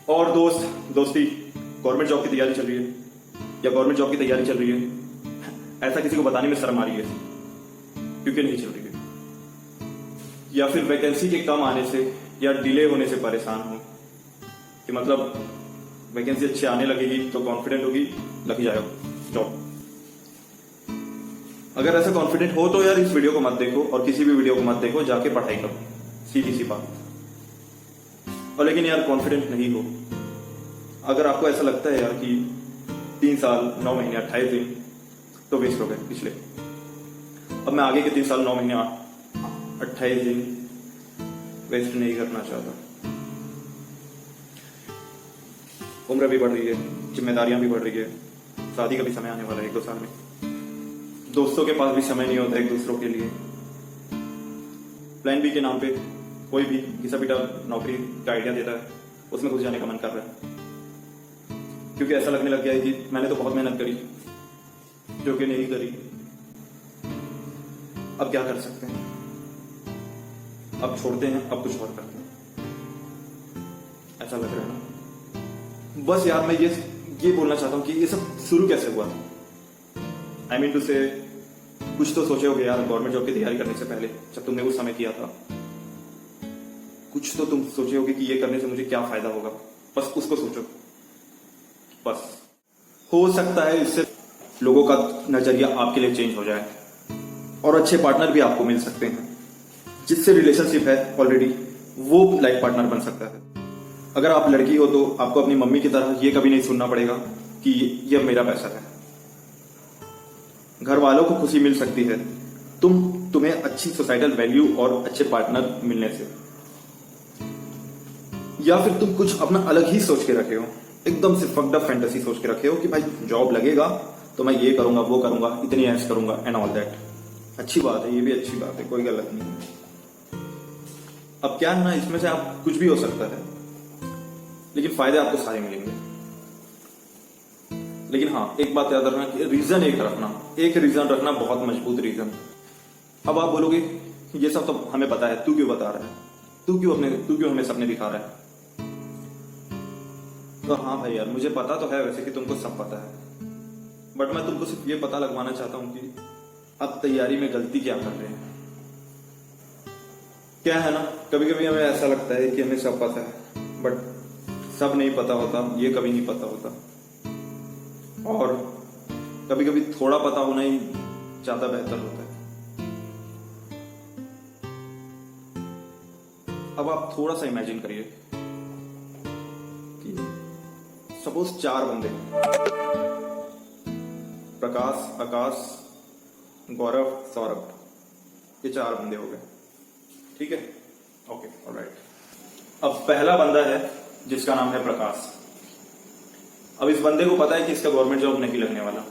और दोस्ती government job की तैयारी चल रही है या गवर्नमेंट जॉब की तैयारी चल रही है, ऐसा किसी को बताने में शर्म आ रही है क्योंकि नहीं चल रही है, या फिर वैकेंसी के कम आने से या डिले होने से परेशान हो कि मतलब वैकेंसी अच्छी आने लगेगी तो कॉन्फिडेंट होगी, लग ही जाएगा जॉब। अगर ऐसा कॉन्फिडेंट हो तो यार इस वीडियो को मत देखो और किसी भी वीडियो को मत देखो, जाके पढ़ाई करो, सीधी सी बात। और लेकिन यार कॉन्फिडेंट नहीं हो, अगर आपको ऐसा लगता है यार कि 3 साल 9 महीने 28 दिन तो वेस्ट हो गए पिछले, अब मैं आगे के 3 साल 9 महीने 28 दिन वेस्ट नहीं करना चाहता। उम्र भी बढ़ रही है, जिम्मेदारियां भी बढ़ रही है, शादी का भी समय आने वाला है 1-2 साल में, दोस्तों के पास भी समय नहीं होता एक दूसरों के लिए। प्लान बी के नाम पे कोई भी घिसा पिटा नौकरी का आइडिया देता है, उसमें घुस जाने का मन कर रहा है क्योंकि ऐसा लगने लग गया है कि मैंने तो बहुत मेहनत करी जो कि नहीं करी, अब क्या कर सकते हैं, अब छोड़ते हैं, अब कुछ और करते हैं, ऐसा लग रहा है ना। बस यार मैं ये बोलना चाहता हूं कि ये सब शुरू कैसे हुआ था। आई मीन टू से कुछ तो सोचे होगे यार गवर्नमेंट जॉब की तैयारी करने से पहले, जब तुमने उस समय किया था, कुछ तो तुम सोचे होगे कि ये करने से मुझे क्या फायदा होगा, बस उसको सोचो। बस हो सकता है इससे लोगों का नजरिया आपके लिए चेंज हो जाए और अच्छे पार्टनर भी आपको मिल सकते हैं, जिससे रिलेशनशिप है ऑलरेडी वो लाइफ पार्टनर बन सकता है। अगर आप लड़की हो तो आपको अपनी मम्मी की तरह ये कभी नहीं सुनना पड़ेगा कि ये मेरा पैसा है। घर वालों को खुशी मिल सकती है तुम्हें अच्छी सोसाइटल वैल्यू और अच्छे पार्टनर मिलने से, या फिर तुम कुछ अपना अलग ही सोच के रखे हो, एकदम से फक्ड अप फैंटेसी सोच के रखे हो कि भाई जॉब लगेगा तो मैं ये करूंगा वो करूंगा, इतनी ऐश करूंगा एंड ऑल दैट। अच्छी बात है, ये भी अच्छी बात है, कोई गलत नहीं है। अब क्या है ना, इसमें से आप कुछ भी हो सकता है लेकिन फायदे आपको सारे मिलेंगे। लेकिन हाँ, एक बात याद रखना कि रीजन एक रीजन रखना, बहुत मजबूत रीजन। अब आप बोलोगे ये सब तो हमें पता है, तू क्यों बता रहा है, तू क्यों हमें सपने दिखा रहा है। तो हाँ भाई यार, मुझे पता तो है वैसे कि तुमको सब पता है, बट मैं तुमको सिर्फ ये पता लगवाना चाहता हूं कि अब तैयारी में गलती क्या कर रहे हैं। क्या है ना, कभी कभी हमें ऐसा लगता है कि हमें सब पता है, बट सब नहीं पता होता, ये कभी नहीं पता होता, और कभी कभी थोड़ा पता होना ही ज्यादा बेहतर होता है। अब आप थोड़ा सा इमेजिन करिए कि सपोज 4 बंदे, प्रकाश, आकाश, गौरव, सौरभ, ये 4 बंदे हो गए, ठीक है, ओके, ऑलराइट। अब पहला बंदा है जिसका नाम है प्रकाश। अब इस बंदे को पता है कि इसका गवर्नमेंट जॉब नहीं लगने वाला,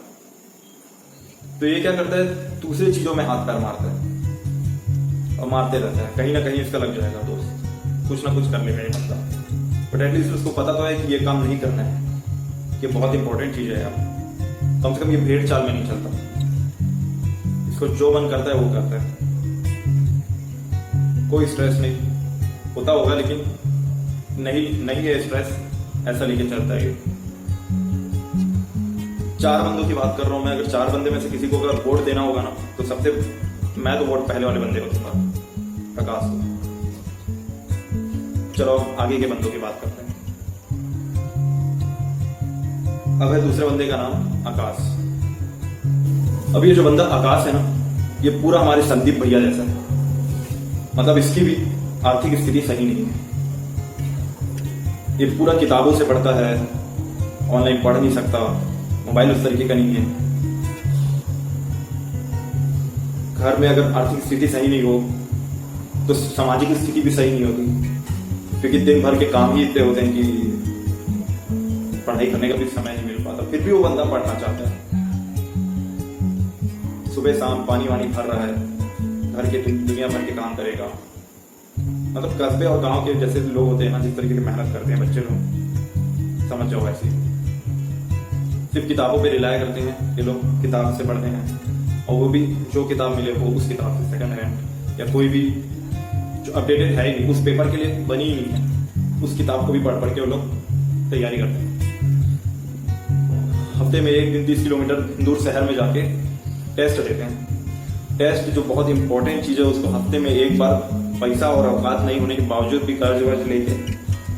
तो ये क्या करता है, दूसरी चीजों में हाथ पैर मारता है और मारते रहता है, कहीं ना कहीं इसका लग जाएगा दोस्त, कुछ ना कुछ करने में बंदा, बट एटलीस्ट उसको पता तो है कि ये काम नहीं करना है, कि बहुत इंपॉर्टेंट चीज है यार, कम से कम ये भेड़ चाल में नहीं चलता, इसको जो मन करता है वो करता है, कोई स्ट्रेस नहीं होता होगा, लेकिन नहीं है स्ट्रेस, ऐसा लेके चलता है ये। 4 बंदों की बात कर रहा हूं मैं, अगर 4 बंदे में से किसी को अगर वोट देना होगा ना, तो मैं तो वोट पहले वाले बंदे को दूंगा, प्रकाश को। चलो आगे के बंदों की बात करते हैं। अब है दूसरे बंदे का नाम आकाश। अब ये जो बंदा आकाश है ना, ये पूरा हमारे संदीप भैया जैसा है, मतलब इसकी भी आर्थिक स्थिति सही नहीं है, ये पूरा किताबों से पढ़ता है, ऑनलाइन पढ़ नहीं सकता, मोबाइल उस तरीके का नहीं है, घर में अगर आर्थिक स्थिति सही नहीं हो तो सामाजिक स्थिति भी सही नहीं होती, क्योंकि दिन भर के काम ही इतने होते हैं कि पढ़ाई करने का भी समय नहीं मिल पाता। फिर भी वो बंदा पढ़ना चाहता है, सुबह शाम पानी वानी भर रहा है, घर के दुनिया भर के काम करेगा, मतलब कस्बे और गांव के जैसे लोग होते हैं ना, जिस तरीके की मेहनत करते हैं बच्चे लोग, समझ जाओ ऐसे सिर्फ किताबों पे रिलाय करते हैं ये लोग, किताब से पढ़ते हैं, और वो भी जो किताब मिले वो उस किताब से सेकंड हैंड या कोई भी जो अपडेटेड है ही नहीं, उस पेपर के लिए बनी ही नहीं है, उस किताब को भी पढ़ के वो लोग तैयारी करते हैं। हफ्ते में 1 दिन 30 किलोमीटर दूर शहर में जाके टेस्ट देते हैं। टेस्ट जो बहुत इंपॉर्टेंट चीज़ है, उसको हफ्ते में एक बार पैसा और औकात नहीं होने के बावजूद भी कर्ज वर्ज लेके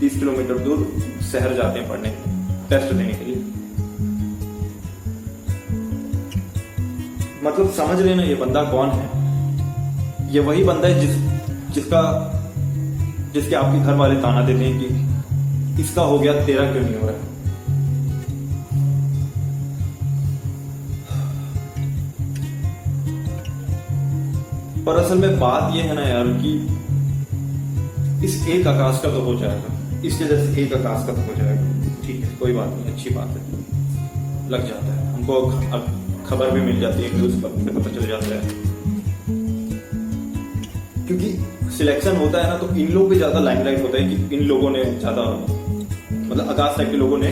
30 किलोमीटर दूर शहर जाते हैं पढ़ने टेस्ट देने के लिए। मतलब समझ लेना ये बंदा कौन है। ये वही बंदा है जिसके आपके घर वाले ताना देते हैं कि इसका हो गया तेरा क्यों नहीं हो रहा। पर असल में बात ये है ना यार कि इस एक आकाश का तो हो जाएगा, इसके जैसे एक आकाश का तो हो जाएगा, ठीक है कोई बात नहीं, अच्छी बात है, लग जाता है हमको, अब खबर भी मिल जाती है, न्यूज पर पता चल जाता है। क्योंकि सिलेक्शन होता है ना तो इन लोगों पे ज्यादा लाइमलाइट होता है कि इन लोगों ने ज्यादा, मतलब आकाश टाइप के लोगों ने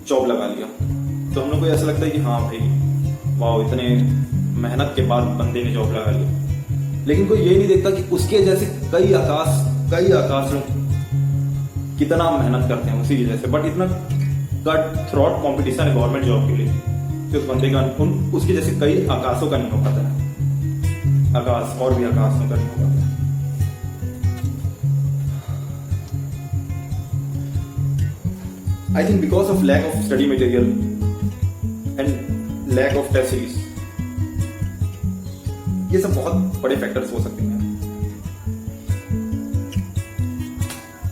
जॉब लगा लिया, तो हम लोग को ऐसा लगता है कि हाँ भाई वाह इतने मेहनत के बाद बंदे ने जॉब लगा लिया। लेकिन कोई ये नहीं देखता कि उसके जैसे कई आकाश लोग कितना मेहनत करते हैं उसी की जैसे, बट इतना कट थ्रॉट कॉम्पिटिशन है गवर्नमेंट जॉब के लिए कि उस बंदे का उसके जैसे कई आकाशों का नहीं हो पाता है, आकाश और भी आकाशों का नहीं हो पाता है। I think because of lack of study material and lack of test series, ये सब बहुत बड़े फैक्टर्स हो सकते हैं।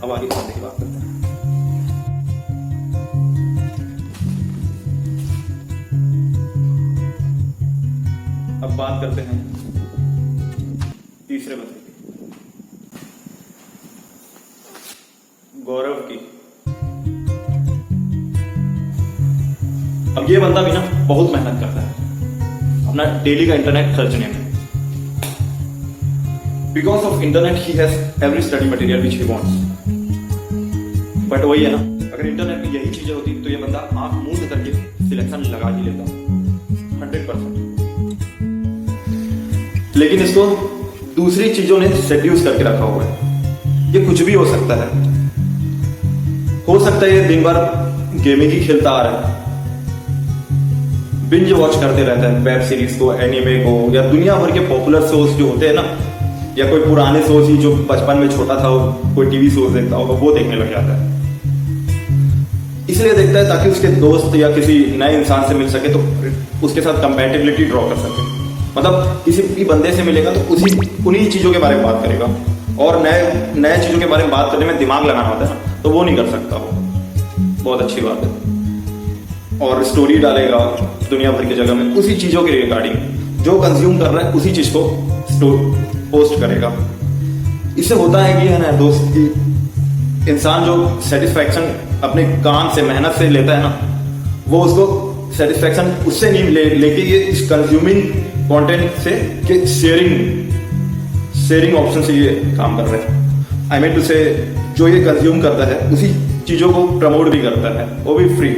अब आगे पढ़ने की बात करते हैं। अब बात करते हैं तीसरे बंदे की, गौरव की। अब ये बंदा भी ना बहुत मेहनत करता है अपना डेली का इंटरनेट खर्चने में। Because of internet he has every study material which he wants. But वही है ना, अगर इंटरनेट में यही चीजें होती तो ये बंदा आंख मूंद करके सिलेक्शन लगा ही लेता 100%। लेकिन इसको दूसरी चीजों ने सेड्यूस करके रखा हुआ है। ये कुछ भी हो सकता है ये दिन भर गेमिंग ही खेलता आ रहा है, बिंज वॉच करते रहता है वेब सीरीज को, एनिमे को, या दुनिया भर के पॉपुलर शोज जो होते हैं ना, या कोई पुराने शोज ही जो बचपन में छोटा था कोई टीवी शोज देखता होगा वो देखने लग जाता है। इसलिए देखता है ताकि उसके दोस्त या किसी नए इंसान से मिल सके तो उसके साथ कंपैटिबिलिटी ड्रॉ कर सके। मतलब किसी भी बंदे से मिलेगा तो उन्हीं चीजों के बारे में बात करेगा, और नए चीजों के बारे में बात करने में दिमाग लगाना होता है ना, तो वो नहीं कर सकता वो। बहुत अच्छी बात है। और स्टोरी डालेगा दुनिया भर की जगह में उसी चीजों के रिगार्डिंग, जो कंज्यूम कर रहा है उसी चीज को पोस्ट करेगा। इससे होता है कि है ना दोस्त की इंसान जो सेटिस्फैक्शन अपने काम से मेहनत से लेता है ना, वो उसको सेटिस्फैक्शन उससे नहीं लेके ये इस कंज्यूमिंग कंटेंट से कि शेयरिंग ऑप्शन से ये काम कर रहे हैं। आई मीन टू से जो ये कंज्यूम करता है उसी चीजों को प्रमोट भी करता है, वो भी फ्री,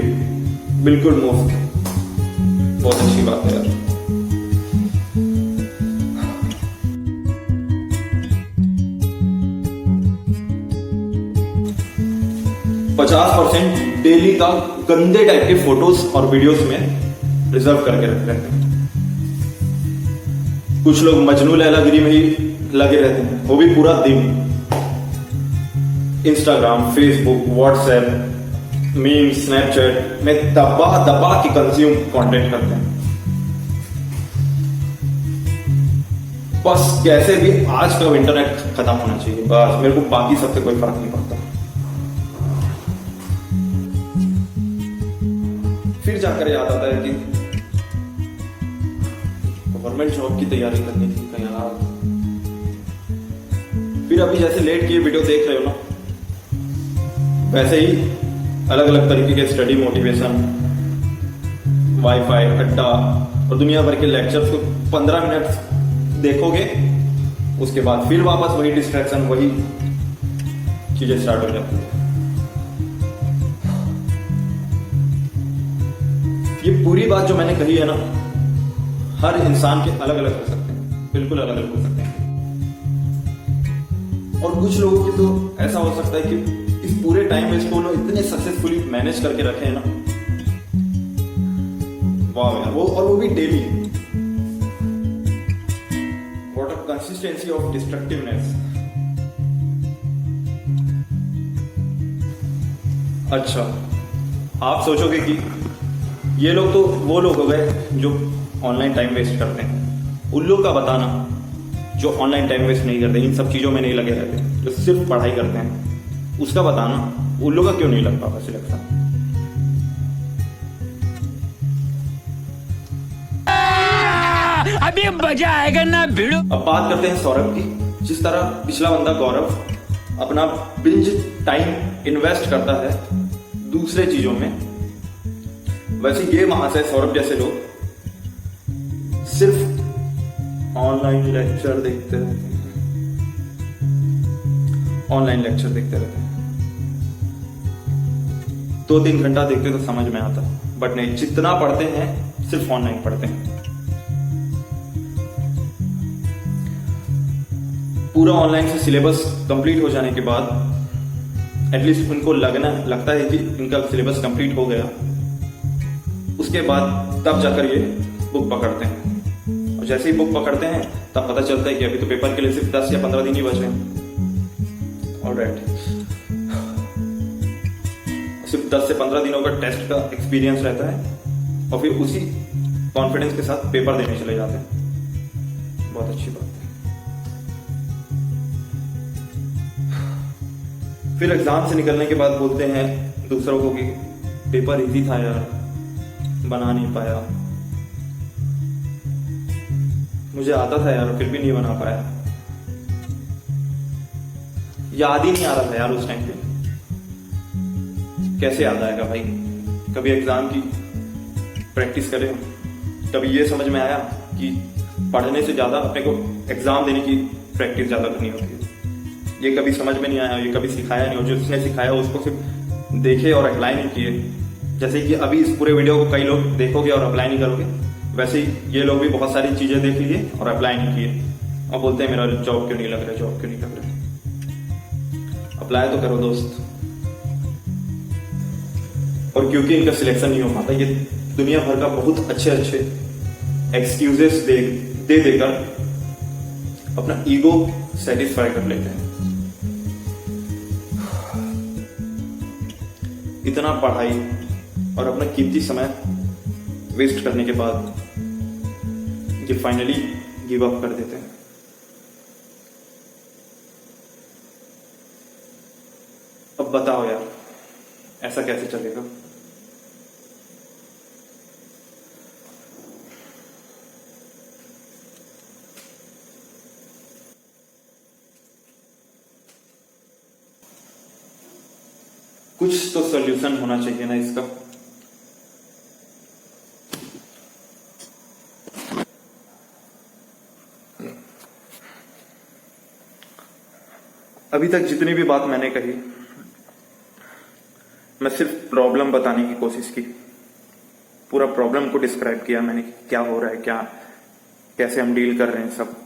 बिल्कुल मुफ्त। बहुत अच्छी बात है यार। %50 डेली का गंदे टाइप के फोटोज और वीडियोस में रिजर्व करके रखते हैं। कुछ लोग मजनू लैलागिरी में ही लगे रहते हैं, वो भी पूरा दिन Instagram, Facebook, WhatsApp, meme, Snapchat में दबा के कंज्यूम कंटेंट करते हैं। बस कैसे भी आज का इंटरनेट खत्म होना चाहिए, बस मेरे को बाकी सबसे कोई फर्क नहीं पड़ता। फिर जाकर याद आता है कि गवर्नमेंट जॉब की तैयारी करनी थी कहीं यार। फिर अभी जैसे लेट की वीडियो देख रहे हो ना, वैसे ही अलग अलग तरीके के स्टडी मोटिवेशन, वाईफाई अड्डा और दुनिया भर के लेक्चर्स को 15 मिनट देखोगे, उसके बाद फिर वापस वही डिस्ट्रैक्शन, वही चीजें स्टार्ट हो जाती है। ये पूरी बात जो मैंने कही है ना, हर इंसान के अलग अलग हो सकते हैं, बिल्कुल अलग अलग हो सकते हैं। और कुछ लोगों की तो ऐसा हो सकता है कि इस पूरे टाइम वेस्ट को इतने सक्सेसफुली मैनेज करके रखे हैं ना, वाह यार। वो भी daily. What a consistency of डिस्ट्रक्टिवनेस। अच्छा, आप सोचोगे कि ये लोग तो वो लोग हो गए जो ऑनलाइन टाइम वेस्ट करते हैं। उन लोग का बताना जो ऑनलाइन टाइम वेस्ट नहीं करते, इन सब चीजों में नहीं लगे रहते, जो सिर्फ पढ़ाई करते हैं, उसका बताना उन लोग का क्यों नहीं लग पाता सिलेक्शन। अभी मजा आएगा ना भिड़ो। अब बात करते हैं सौरभ की। जिस तरह पिछला बंदा गौरव अपना बिंज टाइम इन्वेस्ट करता है दूसरे चीजों में, वैसे ये महाशय सौरभ जैसे लोग सिर्फ ऑनलाइन लेक्चर देखते रहते हैं, ऑनलाइन लेक्चर देखते रहते हैं। 2-3 घंटा देखते तो समझ में आता, बट नहीं, जितना पढ़ते हैं सिर्फ ऑनलाइन पढ़ते हैं। पूरा ऑनलाइन से सिलेबस कंप्लीट हो जाने के बाद एटलीस्ट उनको लगता है कि इनका सिलेबस कंप्लीट हो गया, उसके बाद तब जाकर ये बुक पकड़ते हैं। और जैसे ही बुक पकड़ते हैं तब पता चलता है कि अभी तो पेपर के लिए सिर्फ 10 या 15 दिन ही बचे हैं। ऑलराइट, सिर्फ 10 से 15 दिनों का टेस्ट का एक्सपीरियंस रहता है और फिर उसी कॉन्फिडेंस के साथ पेपर देने चले जाते हैं। बहुत अच्छी बात है। फिर एग्जाम से निकलने के बाद बोलते हैं दूसरों को कि पेपर इजी था यार, बना नहीं पाया, मुझे आता था यार फिर भी नहीं बना पाया। याद ही नहीं आ रहा था यार उस टाइम पे। कैसे याद आएगा भाई? कभी एग्जाम की प्रैक्टिस करें, कभी ये समझ में आया कि पढ़ने से ज्यादा अपने को एग्जाम देने की प्रैक्टिस ज्यादा करनी होती है। ये कभी समझ में नहीं आया, ये कभी सिखाया नहीं, और जो जिसने सिखाया उसको सिर्फ देखे और अप्लाई नहीं किए। जैसे कि अभी इस पूरे वीडियो को कई लोग देखोगे और अप्लाई नहीं करोगे, वैसे ही ये लोग भी बहुत सारी चीजें देख लिए और अप्लाई नहीं किए और बोलते हैं मेरा जॉब क्यों नहीं लग रहा, जॉब क्यों नहीं लग रहा। अप्लाई तो करो दोस्त। और क्योंकि इनका सिलेक्शन नहीं हो पाता, ये दुनिया भर का बहुत अच्छे अच्छे एक्सक्यूजेस दे देकर अपना ईगो सेटिस्फाई कर लेते हैं। इतना पढ़ाई और अपना कीमती समय वेस्ट करने के बाद ये फाइनली गिव अप कर देते हैं। अब बताओ यार, ऐसा कैसे चलेगा? कुछ तो सॉल्यूशन होना चाहिए ना इसका। अभी तक जितनी भी बात मैंने कही, मैं सिर्फ प्रॉब्लम बताने की कोशिश की। पूरा प्रॉब्लम को डिस्क्राइब किया मैंने, क्या हो रहा है, क्या कैसे हम डील कर रहे हैं सब।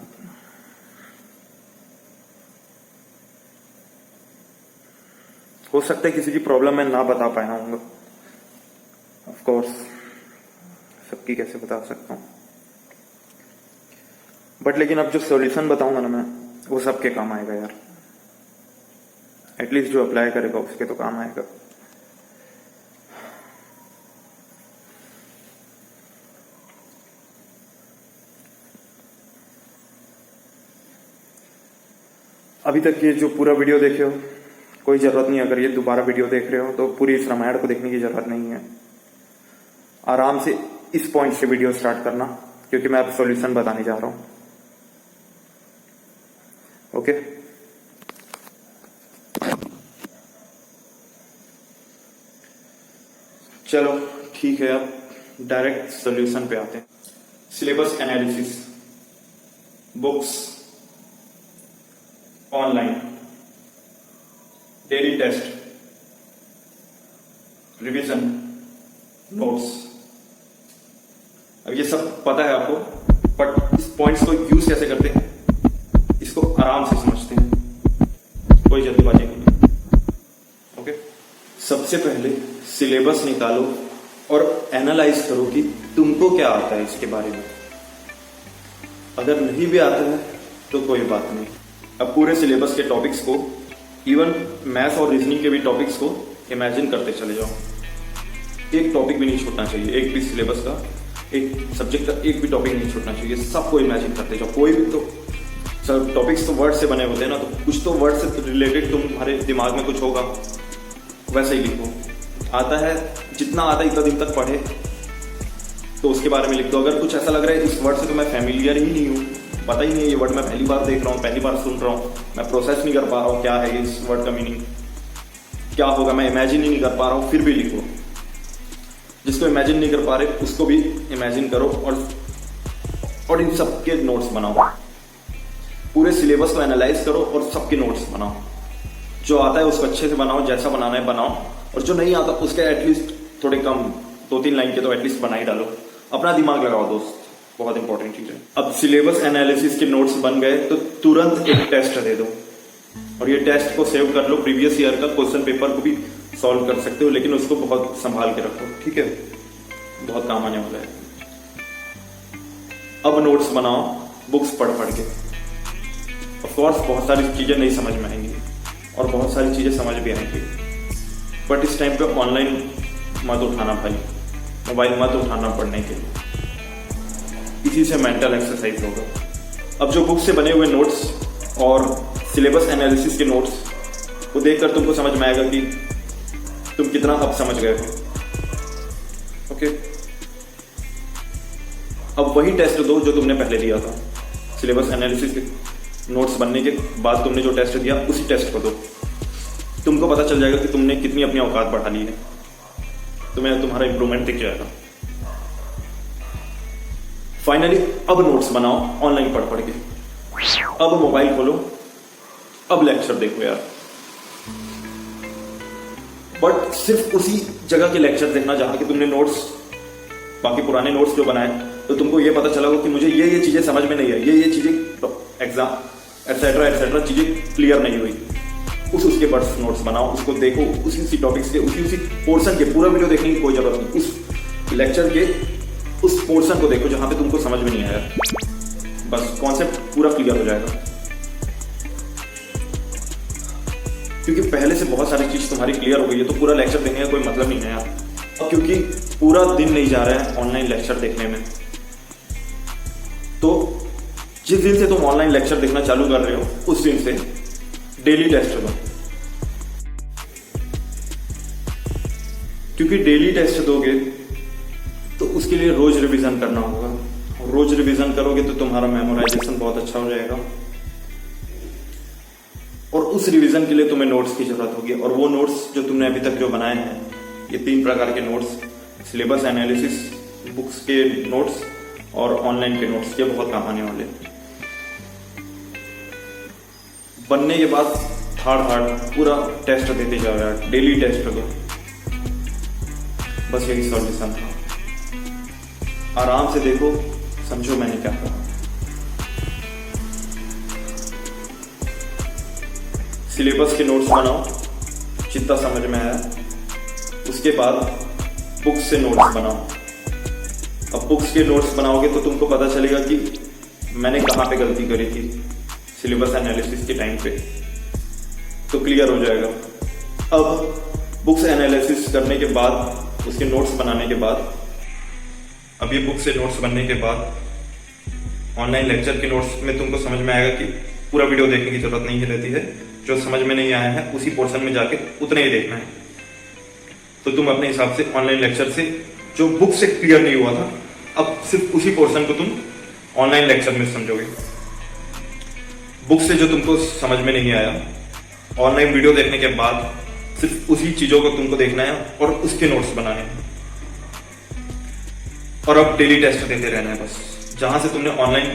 हो सकता है किसी की प्रॉब्लम मैं ना बता पाया हूँ, ऑफ कोर्स सबकी कैसे बता सकता हूँ, बट लेकिन अब जो सॉल्यूशन बताऊंगा ना मैं, वो सबके काम आएगा यार। एटलीस्ट जो अप्लाई करेगा उसके तो काम आएगा। अभी तक ये जो पूरा वीडियो देखे हो, कोई जरूरत नहीं, अगर ये दोबारा वीडियो देख रहे हो तो पूरी इस रामायण को देखने की जरूरत नहीं है। आराम से इस पॉइंट से वीडियो स्टार्ट करना, क्योंकि मैं अब सॉल्यूशन बताने जा रहा हूं। ओके, चलो ठीक है, अब डायरेक्ट सॉल्यूशन पे आते हैं। Syllabus analysis, books, online, daily test, revision, notes. अब ये सब पता है आपको, बट इस पॉइंट्स को यूज कैसे करते हैं इसको आराम से समझते हैं, कोई जल्दीबाजी नहीं। ओके, सबसे पहले सिलेबस निकालो और एनालाइज करो कि तुमको क्या आता है इसके बारे में। अगर नहीं भी आता है तो कोई बात नहीं, अब पूरे सिलेबस के टॉपिक्स को, इवन मैथ्स और रीजनिंग के भी टॉपिक्स को इमेजिन करते चले जाओ। एक टॉपिक भी नहीं छूटना चाहिए, एक भी सिलेबस का, एक सब्जेक्ट का एक भी टॉपिक नहीं छूटना चाहिए, सबको इमेजिन करते जाओ। कोई भी तो सर टॉपिक्स तो वर्ड से बने होते हैं ना, तो कुछ तो वर्ड से रिलेटेड तुम्हारे दिमाग में कुछ होगा, वैसे ही लिखो। आता है जितना आता है इतना दिन तक पढ़े तो उसके बारे में लिख दो। अगर कुछ ऐसा लग रहा है इस वर्ड से तो मैं फैमिलियर ही नहीं हूँ, पता ही नहीं है ये वर्ड, मैं पहली बार देख रहा हूँ, पहली बार सुन रहा हूँ, मैं प्रोसेस नहीं कर पा रहा हूँ क्या है इस वर्ड का मीनिंग, क्या होगा, मैं इमेजिन ही नहीं कर पा रहा हूँ, फिर भी लिखो। जिसको इमेजिन नहीं कर पा रहे उसको भी इमेजिन करो और इन सबके नोट्स बनाओ। पूरे सिलेबस को एनालाइज करो और सबके नोट्स बनाओ। जो आता है उसको अच्छे से बनाओ, जैसा बनाना है बनाओ, और जो नहीं आता उसके एटलीस्ट थोड़े कम 2-3 लाइन के तो एटलीस्ट बना ही डालो। अपना दिमाग लगाओ दोस्त, बहुत इंपॉर्टेंट चीज है। अब सिलेबस एनालिसिस के नोट्स बन गए तो तुरंत एक टेस्ट दे दो और ये टेस्ट को सेव कर लो। प्रीवियस ईयर का क्वेश्चन पेपर को भी सॉल्व कर सकते हो, लेकिन उसको बहुत संभाल के रखो, ठीक है, बहुत काम आने वाला है। अब नोट्स बनाओ बुक्स पढ़ पढ़ के। ऑफ कोर्स बहुत सारी चीजें नहीं समझ में आएंगी और बहुत सारी चीजें समझ भी आएंगी, बट इस टाइम पे ऑनलाइन मत उठाना भाई, मोबाइल मत उठाना पढ़ने के लिए, इसी से मेंटल एक्सरसाइज होगा। अब जो बुक से बने हुए नोट्स और सिलेबस एनालिसिस के नोट्स को देखकर तुमको समझ में आएगा कि तुम कितना अब समझ गए हो। ओके, अब वही टेस्ट दो जो तुमने पहले दिया था। सिलेबस एनालिसिस के नोट्स बनने के बाद तुमने जो टेस्ट दिया उसी टेस्ट को दो। तुमको पता चल जाएगा कि तुमने कितनी अपनी औकात बढ़ा ली है, तुम्हें तुम्हारा इंप्रूवमेंट दिख जाएगा। फाइनली अब नोट्स बनाओ ऑनलाइन पढ़ पढ़ के। अब मोबाइल खोलो, अब लेक्चर देखो यार, बट सिर्फ उसी जगह के लेक्चर देखना जहां के तुमने नोट्स, बाकी पुराने नोट्स जो बनाए तो तुमको ये पता चला हो कि मुझे ये चीजें समझ में नहीं आई, ये चीजें एग्जाम एक्सेट्रा चीजें क्लियर नहीं हुई। उसके बर्ड्स नोट्स बनाओ, उसको देखो, उसी टॉपिक्स के उसी पोर्शन के, पूरा वीडियो देखने की कोई जरूरत नहीं, उस लेक्चर के उस पोर्शन को देखो जहां पे तुमको समझ में नहीं आया, बस कॉन्सेप्ट पूरा क्लियर हो जाएगा। क्योंकि पहले से बहुत सारी चीज तुम्हारी क्लियर हो गई है तो पूरा लेक्चर देखने का कोई मतलब नहीं है यार। अब क्योंकि पूरा दिन नहीं जा रहा है ऑनलाइन लेक्चर देखने में, तो जिस दिन से तुम ऑनलाइन लेक्चर देखना चालू कर रहे हो उस दिन से डेली टेस्ट दो, क्योंकि डेली टेस्ट दोगे तो उसके लिए रोज रिवीजन करना होगा, और रोज रिवीजन करोगे तो तुम्हारा मेमोराइजेशन बहुत अच्छा हो जाएगा, और उस रिवीजन के लिए तुम्हें नोट्स की जरूरत होगी। और वो नोट्स जो तुमने अभी तक जो बनाए हैं, ये 3 प्रकार के नोट्स, सिलेबस एनालिसिस, बुक्स के नोट्स और ऑनलाइन के नोट्स, ये बहुत काम आने वाले हैं। बनने के बाद थर्ड पूरा टेस्ट देते जाओ यार, डेली टेस्ट दो, बस यही सॉल्यूशन था। आराम से देखो, समझो मैंने क्या कहा। सिलेबस के नोट्स बनाओ जितना समझ में आया, उसके बाद बुक्स से नोट्स बनाओ। अब बुक्स के नोट्स बनाओगे तो तुमको पता चलेगा कि मैंने कहाँ पे गलती करी थी सिलेबस एनालिसिस के टाइम पे, तो क्लियर हो जाएगा। अब बुक्स एनालिसिस करने के बाद, उसके नोट्स बनाने के बाद, अब ये बुक से नोट्स बनने के बाद ऑनलाइन लेक्चर के नोट्स में तुमको समझ में आएगा कि पूरा वीडियो देखने की जरूरत नहीं रहती है, जो समझ में नहीं आया है उसी पोर्शन में जाके उतना ही देखना है। तो तुम अपने हिसाब से ऑनलाइन लेक्चर से जो बुक से क्लियर नहीं हुआ था, अब सिर्फ उसी पोर्शन को तुम ऑनलाइन लेक्चर में समझोगे। बुक से जो तुमको समझ में नहीं आया, ऑनलाइन वीडियो देखने के बाद सिर्फ उसी चीजों को तुमको देखना है और उसके नोट्स बनाने हैं। और अब डेली टेस्ट देते रहना है, बस जहां से तुमने ऑनलाइन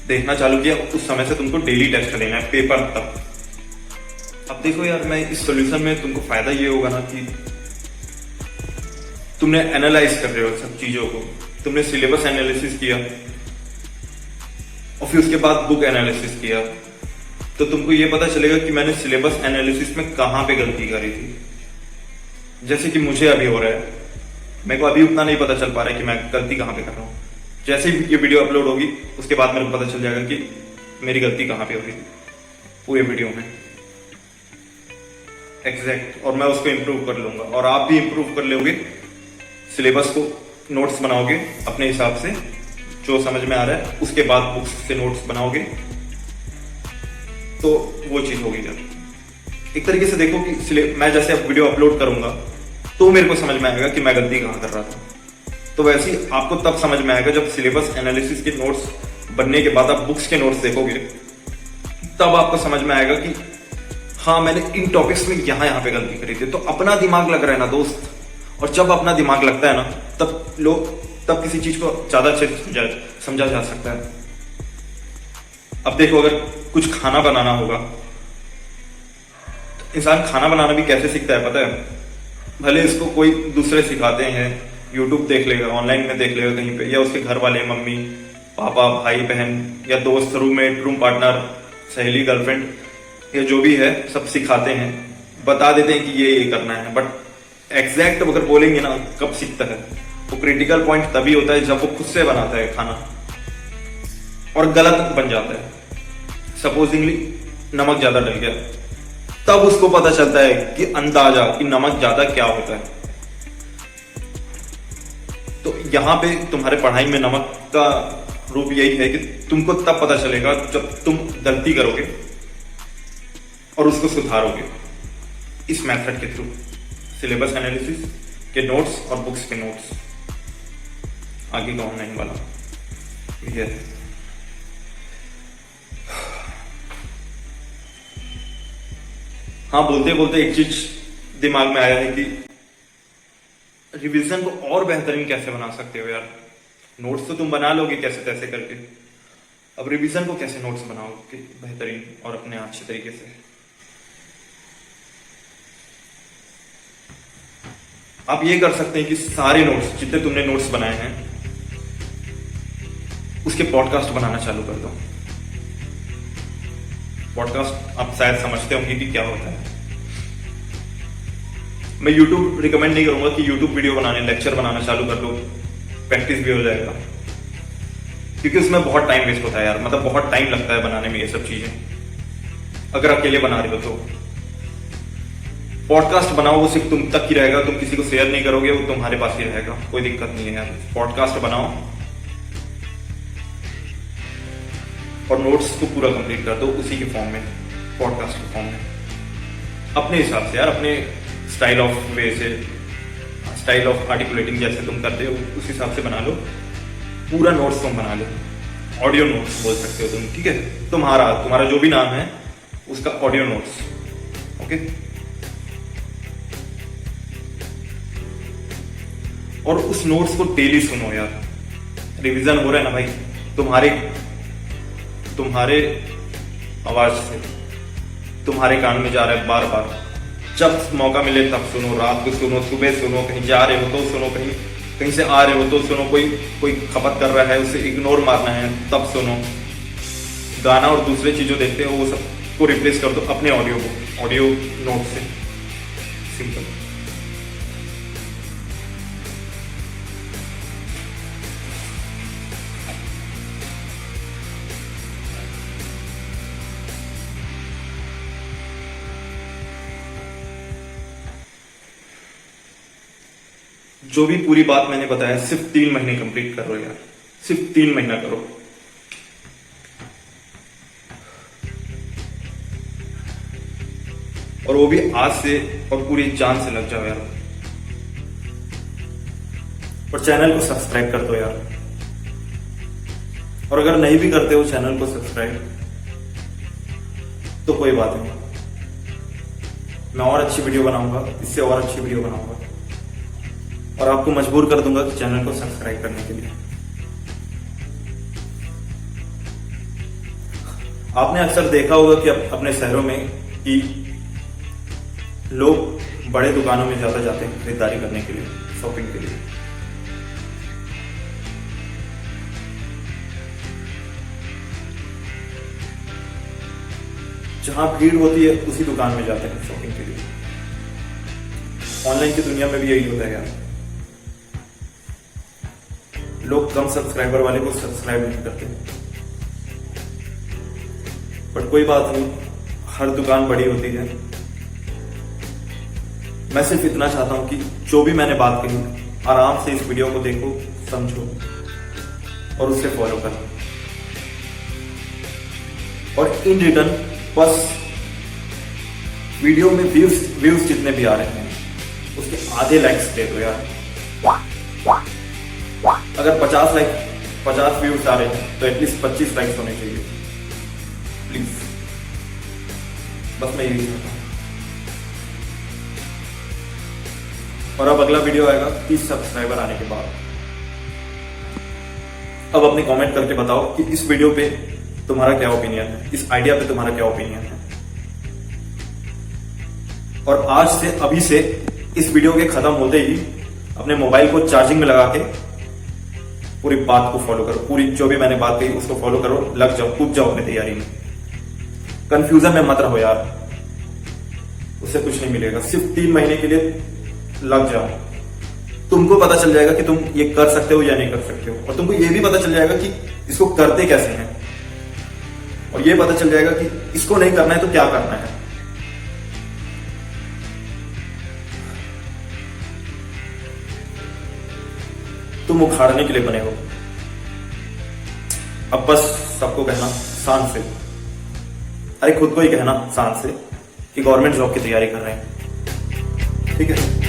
देखना चालू किया उस समय से तुमको डेली टेस्ट देना है, पेपर तक। अब देखो यार, मैं इस सॉल्यूशन में तुमको फायदा ये होगा ना कि तुमने एनालाइज कर रहे हो सब चीजों को, तुमने सिलेबस एनालिसिस किया और फिर उसके बाद बुक एनालिसिस किया, तो तुमको ये पता चलेगा कि मैंने सिलेबस एनालिसिस में कहां पे गलती करी थी। जैसे कि मुझे अभी हो रहा है, मेरे को अभी उतना नहीं पता चल पा रहा है कि मैं गलती कहाँ पे कर रहा हूँ। जैसे ही ये वीडियो अपलोड होगी उसके बाद मेरे को पता चल जाएगा कि मेरी गलती कहाँ पे होगी पूरे वीडियो में एग्जैक्ट, और मैं उसको इम्प्रूव कर लूंगा। और आप भी इम्प्रूव कर लोगे, सिलेबस को नोट्स बनाओगे अपने हिसाब से जो समझ में आ रहा है, उसके बाद बुक्स से नोट्स बनाओगे तो वो चीज होगी। जब एक तरीके से देखो कि मैं जैसे अब वीडियो अपलोड करूंगा तो मेरे को समझ में आएगा कि मैं गलती कहाँ कर रहा था, तो वैसे ही आपको तब समझ में आएगा जब सिलेबस एनालिसिस के नोट्स बनने के बाद आप बुक्स के नोट्स देखोगे, तब आपको समझ में आएगा कि हाँ मैंने इन टॉपिक्स में यहाँ पे गलती करी थी। तो अपना दिमाग लग रहा है ना दोस्त, और जब अपना दिमाग लगता है ना तब किसी चीज को ज्यादा अच्छे से समझा जा सकता है। अब देखो, अगर कुछ खाना बनाना होगा, इंसान खाना बनाना भी कैसे सीखता है पता है? भले इसको कोई दूसरे सिखाते हैं, यूट्यूब देख लेगा, ऑनलाइन में देख लेगा कहीं पे, या उसके घर वाले, मम्मी पापा, भाई बहन, या दोस्त, रूममेट, रूम पार्टनर, सहेली, गर्लफ्रेंड, या जो भी है सब सिखाते हैं, बता देते हैं कि ये करना है। बट एग्जैक्ट अगर बोलेंगे ना कब सीखता है, वो क्रिटिकल पॉइंट तभी होता है जब वो खुद से बनाता है खाना और गलत बन जाता है। सपोजिंगली नमक ज्यादा डल गया, तब उसको पता चलता है कि अंदाजा कि नमक ज्यादा क्या होता है। तो यहां पे तुम्हारे पढ़ाई में नमक का रूप यही है कि तुमको तब पता चलेगा जब तुम गलती करोगे और उसको सुधारोगे इस मेथड के थ्रू, सिलेबस एनालिसिस के नोट्स और बुक्स के नोट्स। आगे का ऑनलाइन वाला ये है। हाँ, बोलते बोलते एक चीज दिमाग में आया है कि रिवीजन को और बेहतरीन कैसे बना सकते हो यार। नोट्स तो तुम बना लोगे कैसे तैसे करके, अब रिवीजन को कैसे नोट्स बनाओगे बेहतरीन और अपने अच्छे तरीके से। आप ये कर सकते हैं कि सारे नोट्स जितने तुमने नोट्स बनाए हैं उसके पॉडकास्ट बनाना चालू कर दो। पॉडकास्ट आप शायद समझते होंगे कि क्या होता है। मैं YouTube रिकमेंड नहीं करूंगा कि YouTube वीडियो बनाने, लेक्चर बनाना चालू कर लो, प्रैक्टिस भी हो जाएगा, क्योंकि उसमें बहुत टाइम वेस्ट होता है यार। मतलब बहुत टाइम लगता है बनाने में ये सब चीजें, अगर अकेले बना रहे हो तो। पॉडकास्ट बनाओ, वो सिर्फ तुम तक ही रहेगा, तुम किसी को शेयर नहीं करोगे, वो तुम्हारे पास ही रहेगा, कोई दिक्कत नहीं है यार। पॉडकास्ट बनाओ और नोट्स को पूरा कंप्लीट कर दो उसी के फॉर्म में, पॉडकास्ट के फॉर्म में, अपने हिसाब से यार, अपने स्टाइल ऑफ वे से, स्टाइल ऑफ आर्टिकुलेटिंग जैसे तुम करते हो उस हिसाब से बना लो। पूरा नोट्स तुम बना लो, ऑडियो नोट्स बोल सकते हो तुम, ठीक है? तुम्हारा जो भी नाम है उसका ऑडियो नोट्स, ओके? और उस नोट्स को डेली सुनो यार। रिवीजन हो रहा है ना भाई, तुम्हारे आवाज से तुम्हारे कान में जा रहा है बार बार। जब मौका मिले तब सुनो, रात को सुनो, सुबह सुनो, कहीं जा रहे हो तो सुनो, कहीं से आ रहे हो तो सुनो, कोई खपत कर रहा है उसे इग्नोर मारना है तब सुनो। गाना और दूसरे चीजों देखते हो वो सब को रिप्लेस कर दो अपने ऑडियो नोट से। सिंपल। जो भी पूरी बात मैंने बताया सिर्फ 3 महीने कंप्लीट करो यार, सिर्फ 3 महीना करो। और वो भी आज से, और पूरी जान से लग जाओ यार। और चैनल को सब्सक्राइब कर दो यार। और अगर नहीं भी करते हो चैनल को सब्सक्राइब तो कोई बात नहीं, मैं और अच्छी वीडियो बनाऊंगा, इससे और अच्छी वीडियो बनाऊंगा और आपको मजबूर कर दूंगा कि चैनल को सब्सक्राइब करने के लिए। आपने अक्सर देखा होगा कि अपने शहरों में कि लोग बड़े दुकानों में ज्यादा जाते हैं खरीदारी करने के लिए, शॉपिंग के लिए। जहां भीड़ होती है उसी दुकान में जाते हैं शॉपिंग के लिए। ऑनलाइन की दुनिया में भी यही होता है यार, लोग कम सब्सक्राइबर वाले को सब्सक्राइब नहीं करते। बट कोई बात नहीं, हर दुकान बड़ी होती है। मैं सिर्फ इतना चाहता हूं कि जो भी मैंने बात कही, आराम से इस वीडियो को देखो, समझो और उसे फॉलो करो, और इन रिटर्न बस वीडियो में व्यूज जितने भी आ रहे हैं उसके आधे लाइक्स दे दो यार। अगर 50 व्यूज आ रहे हैं तो एटलीस्ट 25 लाइक्स होने चाहिए प्लीज। बस मैं यही चाहता हूं। और अब अगला वीडियो आएगा 30 सब्सक्राइबर आने के बाद। अब अपने कमेंट करके बताओ कि इस वीडियो पे तुम्हारा क्या ओपिनियन है, इस आइडिया पे तुम्हारा क्या ओपिनियन है। और आज से, अभी से इस वीडियो के खत्म होते ही अपने मोबाइल को चार्जिंग में लगा के पूरी बात को फॉलो करो, पूरी जो भी मैंने बात कही उसको फॉलो करो, लग जाओ, कूद जाओ अपनी तैयारी में। कंफ्यूजन में मत रहो यार, उससे कुछ नहीं मिलेगा। सिर्फ 3 महीने के लिए लग जाओ, तुमको पता चल जाएगा कि तुम ये कर सकते हो या नहीं कर सकते हो, और तुमको ये भी पता चल जाएगा कि इसको करते कैसे हैं, और ये पता चल जाएगा कि इसको नहीं करना है तो क्या करना है। तुम उखाड़ने के लिए बने हो। अब बस सबको कहना शान से, अरे खुद को ही कहना शान से कि गवर्नमेंट जॉब की तैयारी कर रहे हैं, ठीक है।